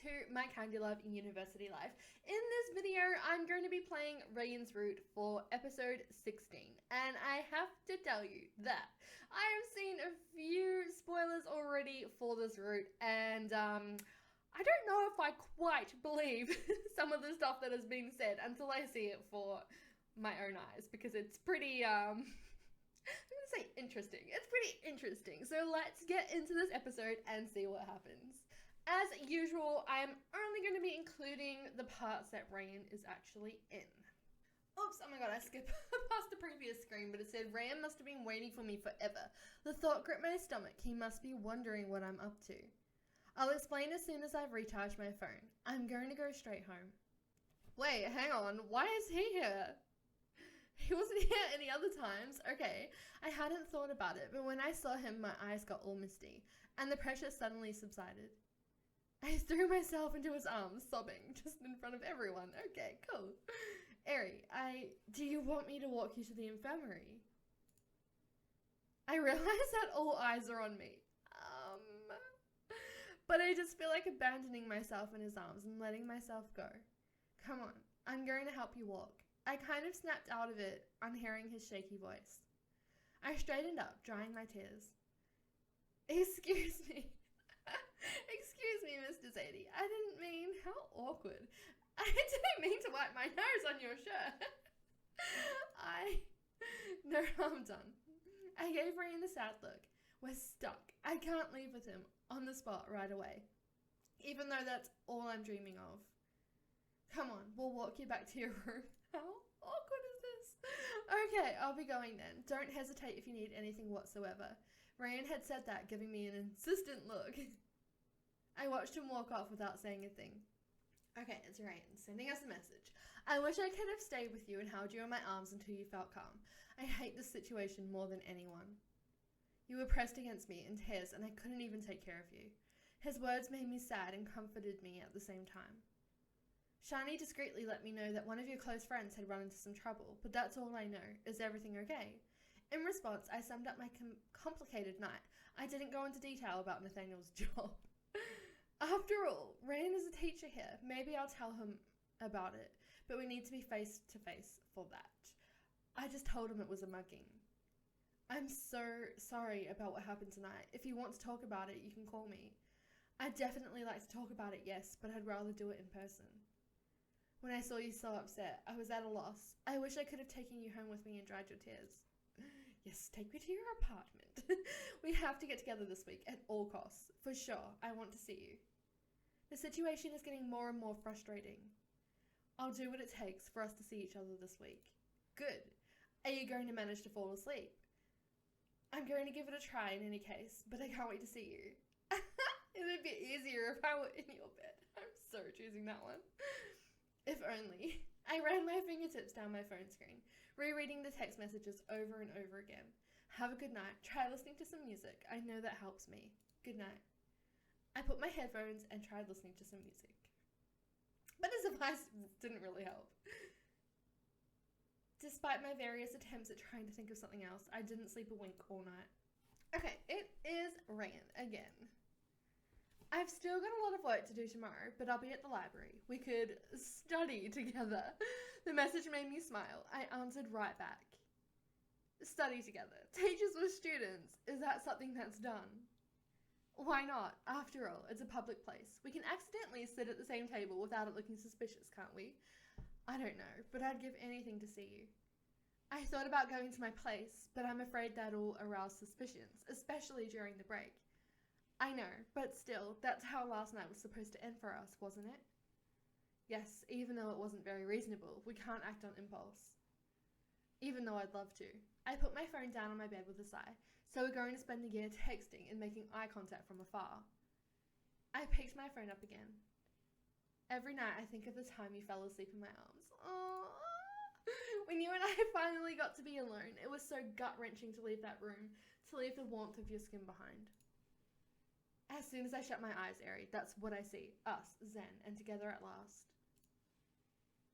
to my Candy Love University Life. In this video, I'm going to be playing Rayan's route for episode 16. And I have to tell you that I have seen a few spoilers already for this route, and I don't know if I quite believe some of the stuff that has been said until I see it for my own eyes, because it's pretty, I'm gonna say interesting. It's pretty interesting. So let's get into this episode and see what happens. As usual, I'm only going to be including the parts that Rayan is actually in. Oops, oh my god, I skipped past the previous screen, but it said, Rayan must have been waiting for me forever. The thought gripped my stomach. He must be wondering what I'm up to. I'll explain as soon as I've recharged my phone. I'm going to go straight home. Wait, hang on. Why is he here? He wasn't here any other times. Okay, I hadn't thought about it, but when I saw him, my eyes got all misty, and the pressure suddenly subsided. I threw myself into his arms, sobbing, just in front of everyone. Okay, cool. Eri, do you want me to walk you to the infirmary? I realize that all eyes are on me. But I just feel like abandoning myself in his arms and letting myself go. Come on, I'm going to help you walk. I kind of snapped out of it on hearing his shaky voice. I straightened up, drying my tears. Excuse me. Excuse me, Mr. Sadie. I didn't mean, how awkward. I didn't mean to wipe my nose on your shirt. No, I'm done. I gave Rayan a sad look. We're stuck. I can't leave with him on the spot right away, even though that's all I'm dreaming of. Come on, we'll walk you back to your room. How awkward is this? Okay, I'll be going then. Don't hesitate if you need anything whatsoever. Rayan had said that, giving me an insistent look. I watched him walk off without saying a thing. Okay, it's Rayan, sending us a message. I wish I could have stayed with you and held you in my arms until you felt calm. I hate this situation more than anyone. You were pressed against me in tears, and I couldn't even take care of you. His words made me sad and comforted me at the same time. Shani discreetly let me know that one of your close friends had run into some trouble, but that's all I know. Is everything okay? In response, I summed up my complicated night. I didn't go into detail about Nathaniel's job. After all, Rayan is a teacher here. Maybe I'll tell him about it, but we need to be face to face for that. I just told him it was a mugging. I'm so sorry about what happened tonight. If you want to talk about it, you can call me. I'd definitely like to talk about it, yes, but I'd rather do it in person. When I saw you so upset, I was at a loss. I wish I could have taken you home with me and dried your tears. Yes, take me to your apartment. We have to get together this week at all costs. For sure, I want to see you. The situation is getting more and more frustrating. I'll do what it takes for us to see each other this week. Good. Are you going to manage to fall asleep? I'm going to give it a try in any case, but I can't wait to see you. It would be easier if I were in your bed. I'm so choosing that one. If only. I ran my fingertips down my phone screen, rereading the text messages over and over again. Have a good night. Try listening to some music. I know that helps me. Good night. I put my headphones and tried listening to some music. But his advice didn't really help. Despite my various attempts at trying to think of something else, I didn't sleep a wink all night. Okay, it is Rayan again. I've still got a lot of work to do tomorrow, but I'll be at the library. We could study together. The message made me smile. I answered right back. Study together. Teachers with students. Is that something that's done? Why not? After all, it's a public place. We can accidentally sit at the same table without it looking suspicious, can't we? I don't know, but I'd give anything to see you. I thought about going to my place, but I'm afraid that'll arouse suspicions, especially during the break. I know, but still, that's how last night was supposed to end for us, wasn't it? Yes, even though it wasn't very reasonable, we can't act on impulse. Even though I'd love to. I put my phone down on my bed with a sigh, so we're going to spend the year texting and making eye contact from afar. I picked my phone up again. Every night I think of the time you fell asleep in my arms. Aww. When you and I finally got to be alone, it was so gut-wrenching to leave that room, to leave the warmth of your skin behind. As soon as I shut my eyes, Eri, that's what I see. Us, Zen, and together at last.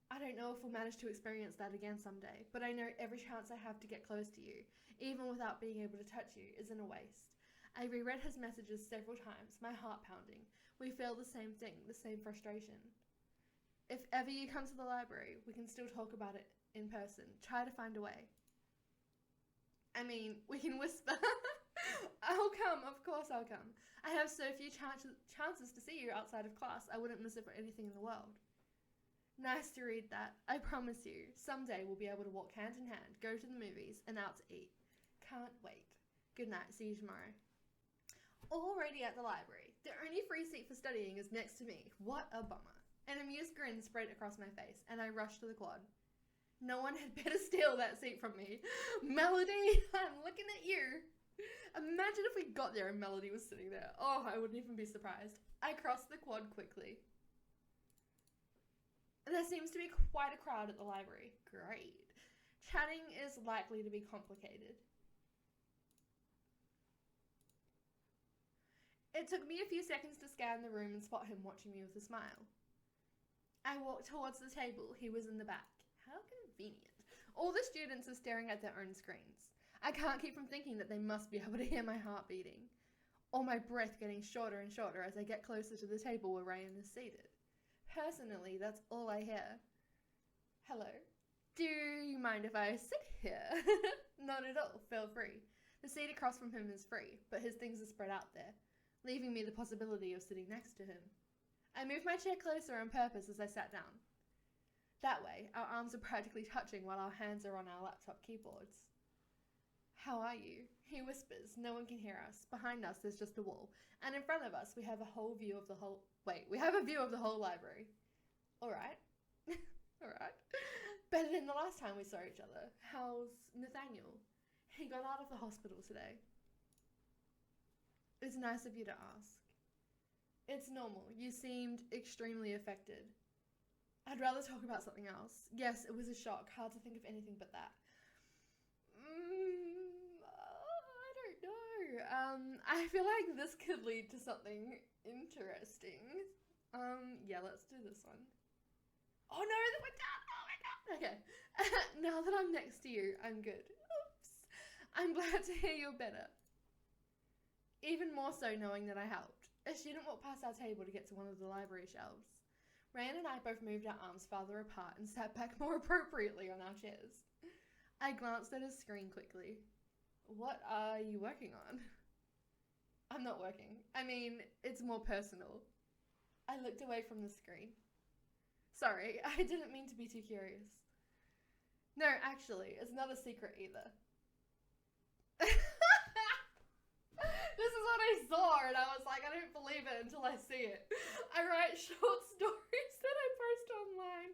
I don't know if we'll manage to experience that again someday, but I know every chance I have to get close to you, even without being able to touch you, isn't a waste. I reread his messages several times, my heart pounding. We feel the same thing, the same frustration. If ever you come to the library, we can still talk about it in person. Try to find a way. I mean, we can whisper. I'll come, of course I'll come. I have so few chances to see you outside of class, I wouldn't miss it for anything in the world. Nice to read that. I promise you, someday we'll be able to walk hand in hand, go to the movies, and out to eat. Can't wait. Good night, see you tomorrow. Already at the library. The only free seat for studying is next to me. What a bummer. An amused grin spread across my face, and I rushed to the quad. No one had better steal that seat from me. Melody, I'm looking at you. Imagine if we got there and Melody was sitting there. Oh, I wouldn't even be surprised. I crossed the quad quickly. There seems to be quite a crowd at the library. Great. Chatting is likely to be complicated. It took me a few seconds to scan the room and spot him watching me with a smile. I walked towards the table. He was in the back. How convenient. All the students are staring at their own screens. I can't keep from thinking that they must be able to hear my heart beating, or my breath getting shorter and shorter as I get closer to the table where Rayan is seated. Personally, that's all I hear. Hello. Do you mind if I sit here? Not at all. Feel free. The seat across from him is free, but his things are spread out there, leaving me the possibility of sitting next to him. I moved my chair closer on purpose as I sat down. That way, our arms are practically touching while our hands are on our laptop keyboards. How are you? He whispers. No one can hear us. Behind us, there's just a wall. And in front of us, we have a view of the whole library. All right. All right. Better than the last time we saw each other. How's Nathaniel? He got out of the hospital today. It's nice of you to ask. It's normal. You seemed extremely affected. I'd rather talk about something else. Yes, it was a shock. Hard to think of anything but that. I don't know. I feel like this could lead to something interesting. Yeah, let's do this one. Oh no, that went down. Oh my god. Okay. Now that I'm next to you, I'm good. Oops. I'm glad to hear you're better. Even more so knowing that I helped. A student walked past our table to get to one of the library shelves. Rayan and I both moved our arms farther apart and sat back more appropriately on our chairs. I glanced at his screen quickly. What are you working on? I'm not working. I mean, it's more personal. I looked away from the screen. Sorry, I didn't mean to be too curious. No, actually, it's not a secret either. This is what I saw, and I was like, I don't believe it until I see it. I write short stories that I post online.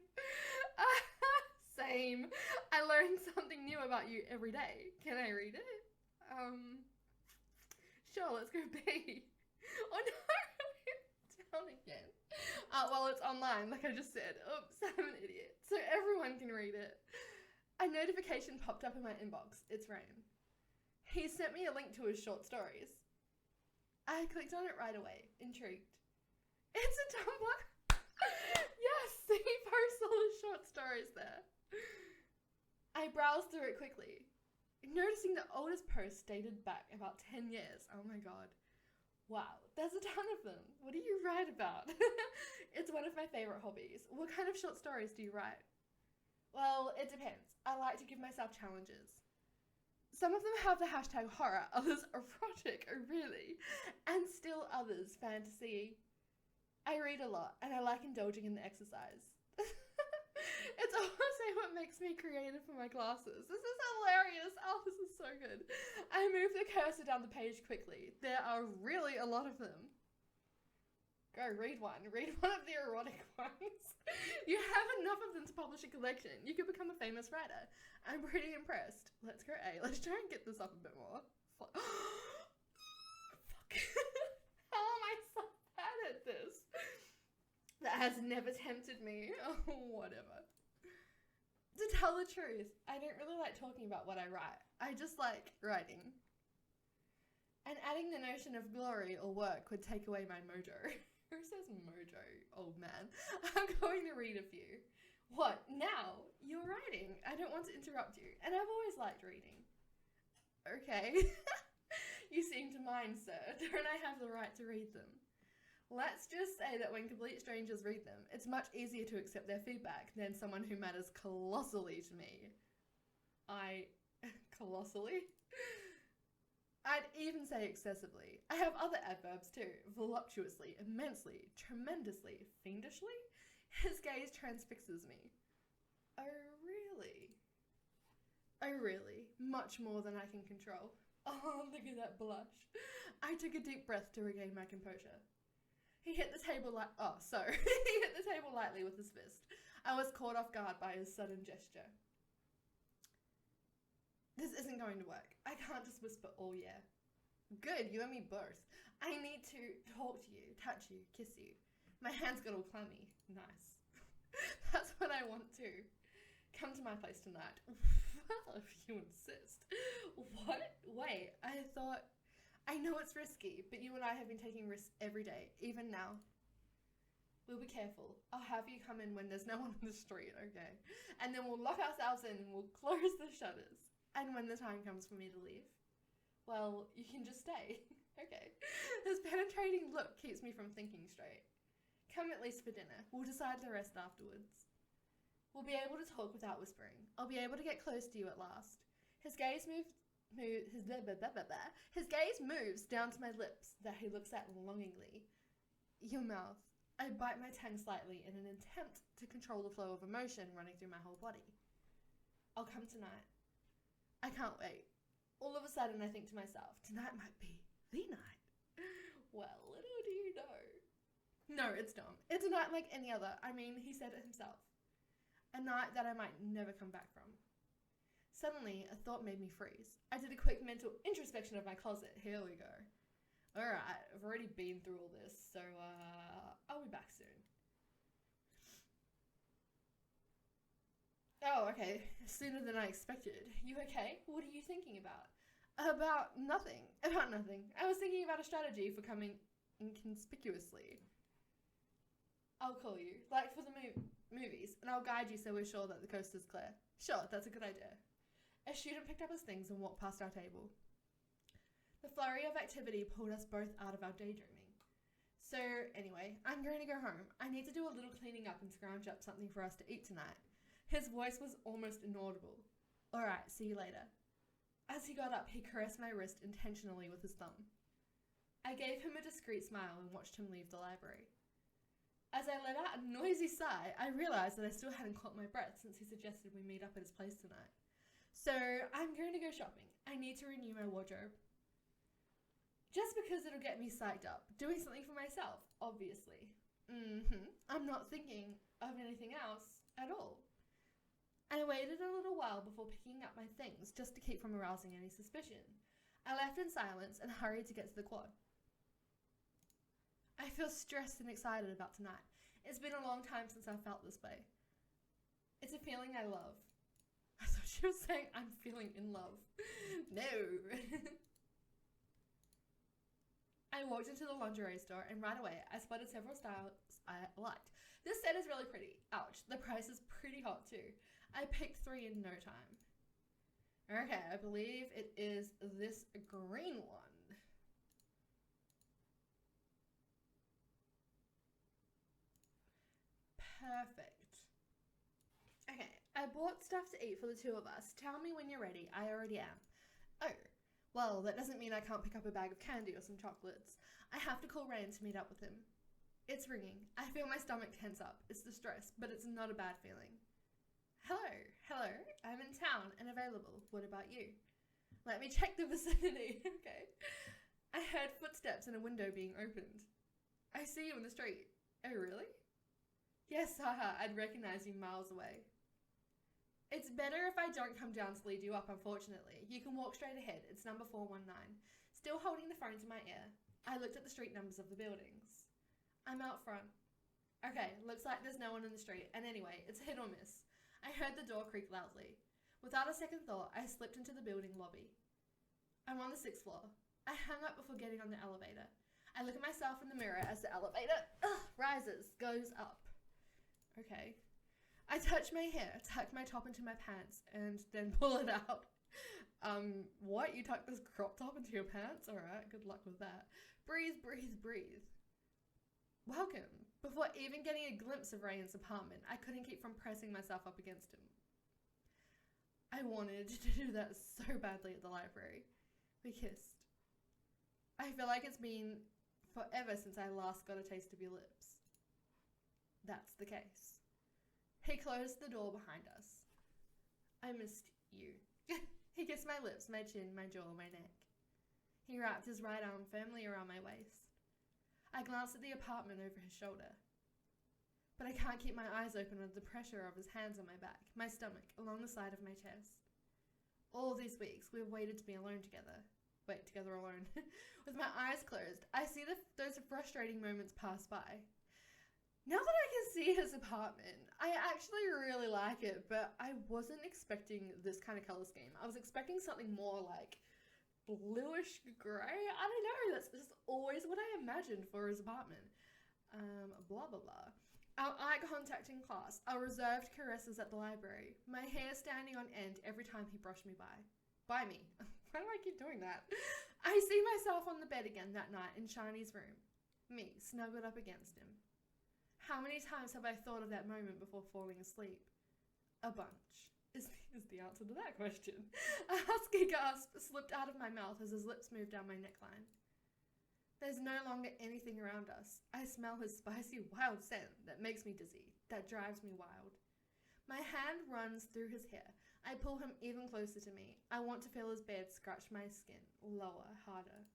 Same. I learn something new about you every day. Can I read it? Sure, let's go B. Oh no, down again. Well, it's online, like I just said. Oops, I'm an idiot. So everyone can read it. A notification popped up in my inbox. It's Rayan. He sent me a link to his short stories. I clicked on it right away, intrigued. It's a Tumblr! Yes, he posts all his short stories there. I browsed through it quickly, noticing the oldest post dated back about 10 years. Oh my god. Wow, there's a ton of them. What do you write about? It's one of my favorite hobbies. What kind of short stories do you write? Well, it depends. I like to give myself challenges. Some of them have the hashtag horror, others erotic, oh really, and still others fantasy. I read a lot, and I like indulging in the exercise. It's also what makes me creative for my classes. This is hilarious. Oh, this is so good. I move the cursor down the page quickly. There are really a lot of them. Go, read one. Read one of the erotic ones. You have enough of them to publish a collection. You could become a famous writer. I'm pretty impressed. Let's go A. Let's try and get this up a bit more. Fuck. How am I so bad at this? That has never tempted me. Oh, whatever. To tell the truth, I don't really like talking about what I write. I just like writing. And adding the notion of glory or work would take away my mojo. Who says mojo, old man? I'm going to read a few. What, now? You're writing. I don't want to interrupt you. And I've always liked reading. Okay. You seem to mind, sir. Don't I have the right to read them? Let's just say that when complete strangers read them, it's much easier to accept their feedback than someone who matters colossally to me. Colossally? I'd even say excessively. I have other adverbs too. Voluptuously, immensely, tremendously, fiendishly. His gaze transfixes me. Oh, really? Oh, really? Much more than I can control. Oh, look at that blush. I took a deep breath to regain my composure. He hit the table he hit the table lightly with his fist. I was caught off guard by his sudden gesture. This isn't going to work. I can't just whisper, oh yeah. Good, you and me both. I need to talk to you, touch you, kiss you. My hands got all clammy. Nice. That's what I want to. Come to my place tonight. Well, if you insist. What? Wait, I know it's risky, but you and I have been taking risks every day, even now. We'll be careful. I'll have you come in when there's no one on the street, okay? And then we'll lock ourselves in and we'll close the shutters. And when the time comes for me to leave, well, you can just stay. Okay. This penetrating look keeps me from thinking straight. Come at least for dinner. We'll decide the rest afterwards. We'll be able to talk without whispering. I'll be able to get close to you at last. His gaze moves down to my lips that he looks at longingly. Your mouth. I bite my tongue slightly in an attempt to control the flow of emotion running through my whole body. I'll come tonight. I can't wait. All of a sudden I think to myself, tonight might be the night. Well, little do you know. No, it's dumb. It's a night like any other. I mean, he said it himself. A night that I might never come back from. Suddenly, a thought made me freeze. I did a quick mental introspection of my closet. Here we go. Alright, I've already been through all this, so I'll be back soon. Oh, okay. Sooner than I expected. You okay? What are you thinking about? About nothing. About nothing. I was thinking about a strategy for coming inconspicuously. I'll call you, like for the movies, and I'll guide you so we're sure that the coast is clear. Sure, that's a good idea. A student picked up his things and walked past our table. The flurry of activity pulled us both out of our daydreaming. So, anyway, I'm going to go home. I need to do a little cleaning up and scrounge up something for us to eat tonight. His voice was almost inaudible. Alright, see you later. As he got up, he caressed my wrist intentionally with his thumb. I gave him a discreet smile and watched him leave the library. As I let out a noisy sigh, I realised that I still hadn't caught my breath since he suggested we meet up at his place tonight. So, I'm going to go shopping. I need to renew my wardrobe. Just because it'll get me psyched up. Doing something for myself, obviously. I'm not thinking of anything else at all. I waited a little while before picking up my things just to keep from arousing any suspicion. I left in silence and hurried to get to the quad. I feel stressed and excited about tonight. It's been a long time since I felt this way. It's a feeling I love. I thought she was saying I'm feeling in love. No. I walked into the lingerie store and right away I spotted several styles I liked. This set is really pretty. Ouch. The price is pretty hot too. I picked 3 in no time. Okay, I believe it is this green one. Perfect. Okay, I bought stuff to eat for the 2 of us. Tell me when you're ready. I already am. Oh, well, that doesn't mean I can't pick up a bag of candy or some chocolates. I have to call Rayan to meet up with him. It's ringing. I feel my stomach tense up. It's the stress, but it's not a bad feeling. Hello, I'm in town and available. What about you? Let me check the vicinity. Okay. I heard footsteps and a window being opened. I see you in the street. Oh, really? Yes, haha, I'd recognize you miles away. It's better if I don't come down to lead you up, unfortunately. You can walk straight ahead. It's number 419. Still holding the phone to my ear, I looked at the street numbers of the buildings. I'm out front. Okay, looks like there's no one in the street, and anyway, it's hit or miss. I heard the door creak loudly. Without a second thought, I slipped into the building lobby. I'm on the 6th floor. I hung up before getting on the elevator. I look at myself in the mirror as the elevator rises, goes up. Okay. I touch my hair, tuck my top into my pants, and then pull it out. What? You tuck this crop top into your pants? Alright, good luck with that. Breathe, breathe, breathe. welcome. Before even getting a glimpse of Rayan's apartment, I couldn't keep from pressing myself up against him. I wanted to do that so badly at the library. We kissed. I feel like it's been forever since I last got a taste of your lips. That's the case. He closed the door behind us. I missed you. He kissed my lips, my chin, my jaw, my neck. He wrapped his right arm firmly around my waist. I glanced at the apartment over his shoulder. But I can't keep my eyes open under the pressure of his hands on my back, my stomach, along the side of my chest. All these weeks, we've waited to be alone together. Wait, together alone. With my eyes closed, I see those frustrating moments pass by. Now that I can see his apartment, I actually really like it, but I wasn't expecting this kind of color scheme. I was expecting something more like bluish gray. I don't know, that's just always what I imagined for his apartment. Blah, blah, blah. Our eye contact in class, our reserved caresses at the library, my hair standing on end every time he brushed me by. By me. Why do I keep doing that? I see myself on the bed again that night in Shani's room. Me, snuggled up against him. How many times have I thought of that moment before falling asleep? A bunch, is the answer to that question. A husky gasp slipped out of my mouth as his lips moved down my neckline. There's no longer anything around us. I smell his spicy, wild scent that makes me dizzy, that drives me wild. My hand runs through his hair. I pull him even closer to me. I want to feel his beard scratch my skin, lower, harder.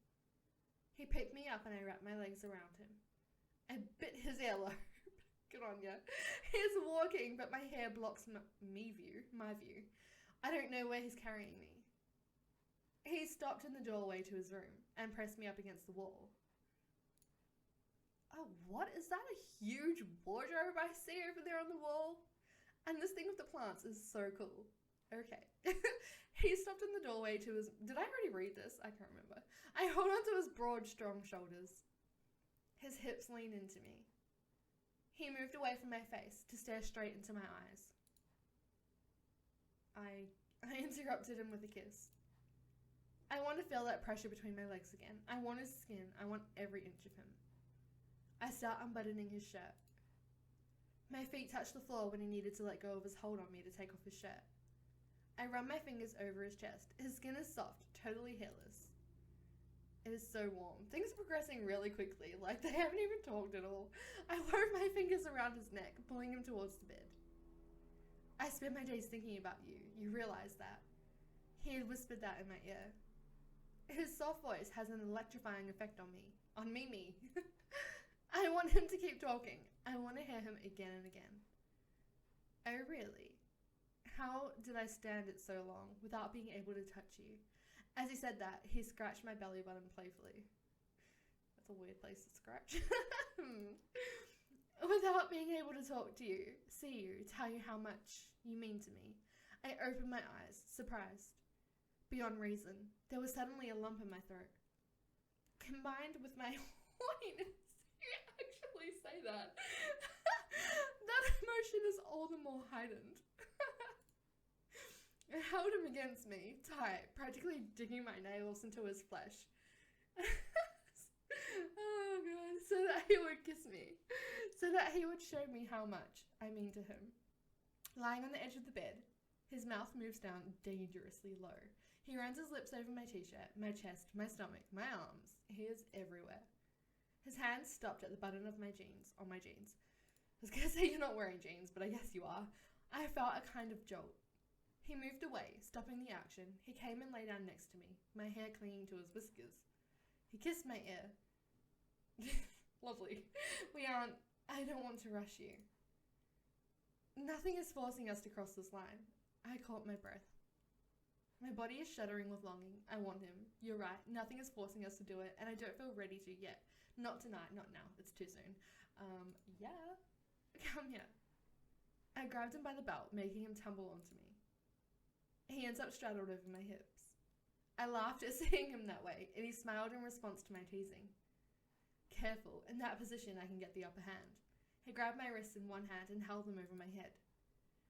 He picked me up and I wrapped my legs around him. I bit his earlobe. Good on ya. He's walking, but my hair blocks my view. I don't know where he's carrying me. He stopped in the doorway to his room and pressed me up against the wall. Oh, what? Is that a huge wardrobe I see over there on the wall? And this thing with the plants is so cool. Okay. He stopped in the doorway to his... Did I already read this? I can't remember. I hold onto his broad, strong shoulders. His hips lean into me. He moved away from my face to stare straight into my eyes. I interrupted him with a kiss. I want to feel that pressure between my legs again. I want his skin. I want every inch of him. I start unbuttoning his shirt. My feet touch the floor when he needed to let go of his hold on me to take off his shirt. I run my fingers over his chest. His skin is soft, totally hairless. It is so warm. Things are progressing really quickly, like they haven't even talked at all. I wove my fingers around his neck, pulling him towards the bed. I spend my days thinking about you. You realize that. He had whispered that in my ear. His soft voice has an electrifying effect on me. On me. I want him to keep talking. I want to hear him again and again. Oh, really? How did I stand it so long without being able to touch you? As he said that, he scratched my belly button playfully. That's a weird place to scratch. Without being able to talk to you, see you, tell you how much you mean to me, I opened my eyes, surprised. Beyond reason, there was suddenly a lump in my throat. Combined with my horniness, you actually say that. That emotion is all the more heightened. I held him against me, tight, practically digging my nails into his flesh. Oh god, so that he would kiss me, so that he would show me how much I mean to him. Lying on the edge of the bed, his mouth moves down dangerously low. He runs his lips over my t-shirt, my chest, my stomach, my arms. He is everywhere. His hands stopped at the button of my jeans, on my jeans. I was gonna say you're not wearing jeans, but I guess you are. I felt a kind of jolt. He moved away, stopping the action. He came and lay down next to me, my hair clinging to his whiskers. He kissed my ear. Lovely. I don't want to rush you. Nothing is forcing us to cross this line. I caught my breath. My body is shuddering with longing. I want him. You're right. Nothing is forcing us to do it, and I don't feel ready to yet. Not tonight. Not now. It's too soon. Yeah. Come here. I grabbed him by the belt, making him tumble onto me. He ends up straddled over my hips. I laughed at seeing him that way, and he smiled in response to my teasing. Careful. In that position, I can get the upper hand. He grabbed my wrists in one hand and held them over my head.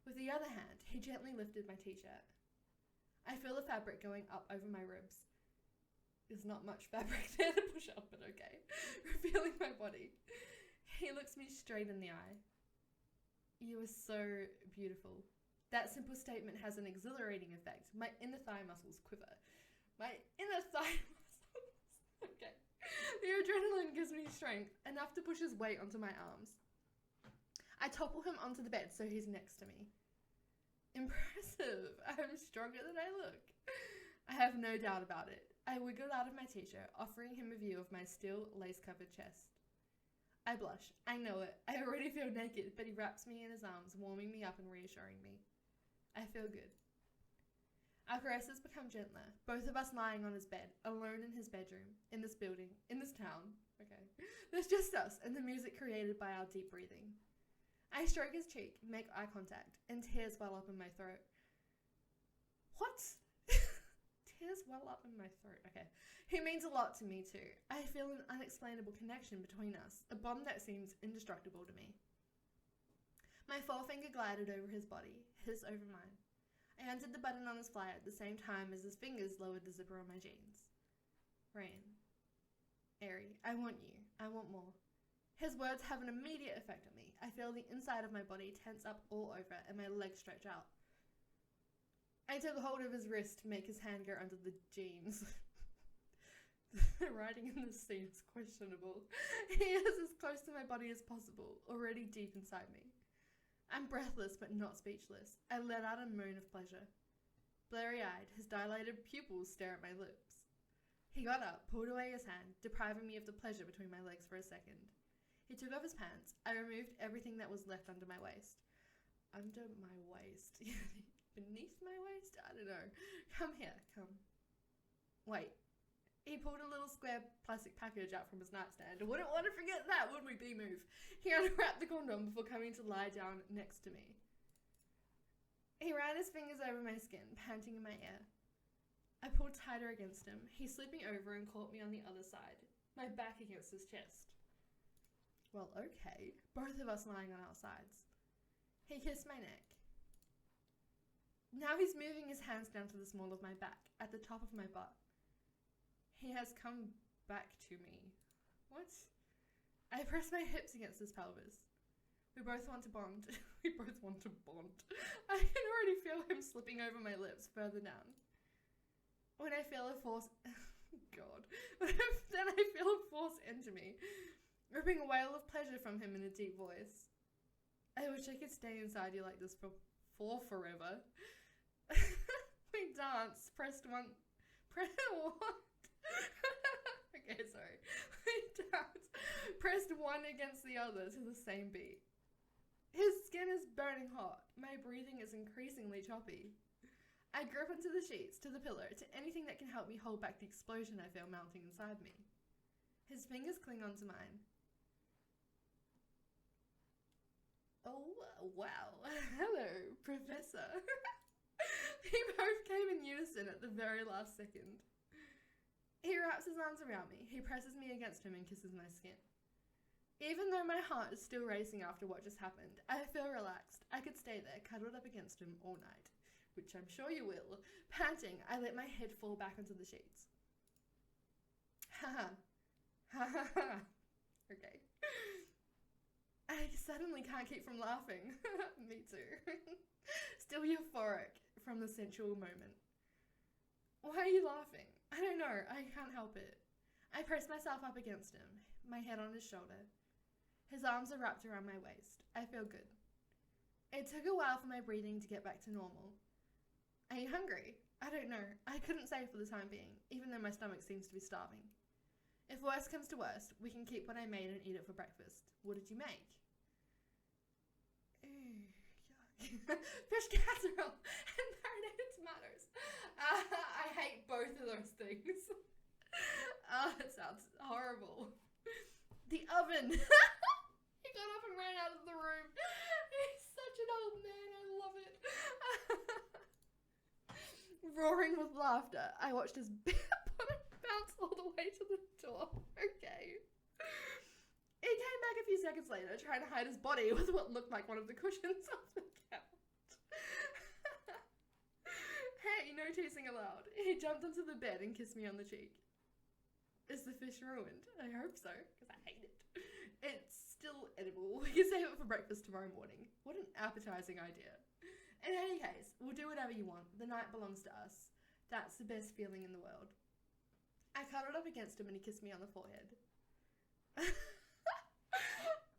With the other hand, he gently lifted my t-shirt. I feel the fabric going up over my ribs. There's not much fabric there to push up, but okay. Revealing my body. He looks me straight in the eye. You are so beautiful. That simple statement has an exhilarating effect. My inner thigh muscles quiver. My inner thigh muscles. Okay. The adrenaline gives me strength, enough to push his weight onto my arms. I topple him onto the bed so he's next to me. Impressive. I'm stronger than I look. I have no doubt about it. I wiggle out of my t-shirt, offering him a view of my still lace-covered chest. I blush. I know it. I already feel naked, but he wraps me in his arms, warming me up and reassuring me. I feel good. Our caresses become gentler, both of us lying on his bed, alone in his bedroom, in this building, in this town. Okay. There's just us and the music created by our deep breathing. I stroke his cheek, make eye contact, and tears well up in my throat. What? Tears well up in my throat. Okay. He means a lot to me too. I feel an unexplainable connection between us, a bond that seems indestructible to me. My forefinger glided over his body, his over mine. I undid the button on his fly at the same time as his fingers lowered the zipper on my jeans. Rayan. Airy, I want you. I want more. His words have an immediate effect on me. I feel the inside of my body tense up all over and my legs stretch out. I took hold of his wrist to make his hand go under the jeans. The writing in this scene is questionable. He is as close to my body as possible, already deep inside me. I'm breathless but not speechless. I let out a moan of pleasure. Blurry-eyed, his dilated pupils stare at my lips. He got up, pulled away his hand, depriving me of the pleasure between my legs for a second. He took off his pants. I removed everything that was left under my waist. Under my waist? Beneath my waist? I don't know. Come here, come. Wait. He pulled a little square plastic package out from his nightstand. Wouldn't want to forget that, would we, B-move? He unwrapped the condom before coming to lie down next to me. He ran his fingers over my skin, panting in my ear. I pulled tighter against him. He slid me over and caught me on the other side, my back against his chest. Well, okay. Both of us lying on our sides. He kissed my neck. Now he's moving his hands down to the small of my back, at the top of my butt. He has come back to me. What? I press my hips against his pelvis. We both want to bond. We both want to bond. I can already feel him slipping over my lips further down. When I feel a force... God. Then I feel a force enter me, ripping a wail of pleasure from him in a deep voice. I wish I could stay inside you like this for forever. We danced, pressed one... What? Okay, sorry. We danced, pressed one against the other to the same beat. His skin is burning hot. My breathing is increasingly choppy. I grip onto the sheets, to the pillow, to anything that can help me hold back the explosion I feel mounting inside me. His fingers cling onto mine. Oh, wow. Hello, Professor. We both came in unison at the very last second. He wraps his arms around me. He presses me against him and kisses my skin. Even though my heart is still racing after what just happened, I feel relaxed. I could stay there, cuddled up against him all night, which I'm sure you will. Panting, I let my head fall back onto the sheets. Ha ha. Ha ha ha. Okay. I suddenly can't keep from laughing. Me too. Still euphoric from the sensual moment. Why are you laughing? I don't know. I can't help it. I press myself up against him, my head on his shoulder. His arms are wrapped around my waist. I feel good. It took a while for my breathing to get back to normal. Are you hungry? I don't know. I couldn't say for the time being, even though my stomach seems to be starving. If worst comes to worst, we can keep what I made and eat it for breakfast. What did you make? Ooh, yuck. Fish casserole and marinated tomatoes. I hate both of those things. It sounds horrible. The oven. He got up and ran out of the room. He's such an old man. I love it. Roaring with laughter, I watched his bonnet bounce all the way to the door. Okay. He came back a few seconds later, trying to hide his body with what looked like one of the cushions of the couch. Hey, no teasing allowed. He jumped onto the bed and kissed me on the cheek. Is the fish ruined? I hope so, because I hate it. It's still edible. We can save it for breakfast tomorrow morning. What an appetizing idea. In any case, we'll do whatever you want. The night belongs to us. That's the best feeling in the world. I cuddled up against him and he kissed me on the forehead.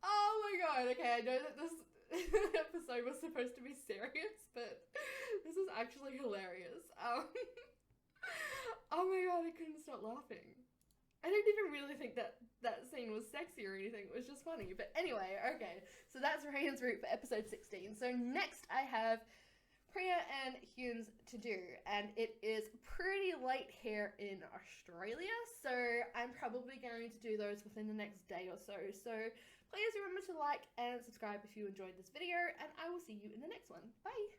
Oh my god, okay, I know that this episode was supposed to be serious, but this is actually hilarious. Oh my god, I couldn't stop laughing. I didn't even really think that scene was sexy or anything, it was just funny. But anyway, okay, so that's Rayan's route for episode 16. So next I have Priya and Hyun's to do, and it is pretty late here in Australia, so I'm probably going to do those within the next day or so. So please remember to like and subscribe if you enjoyed this video, and I will see you in the next one. Bye!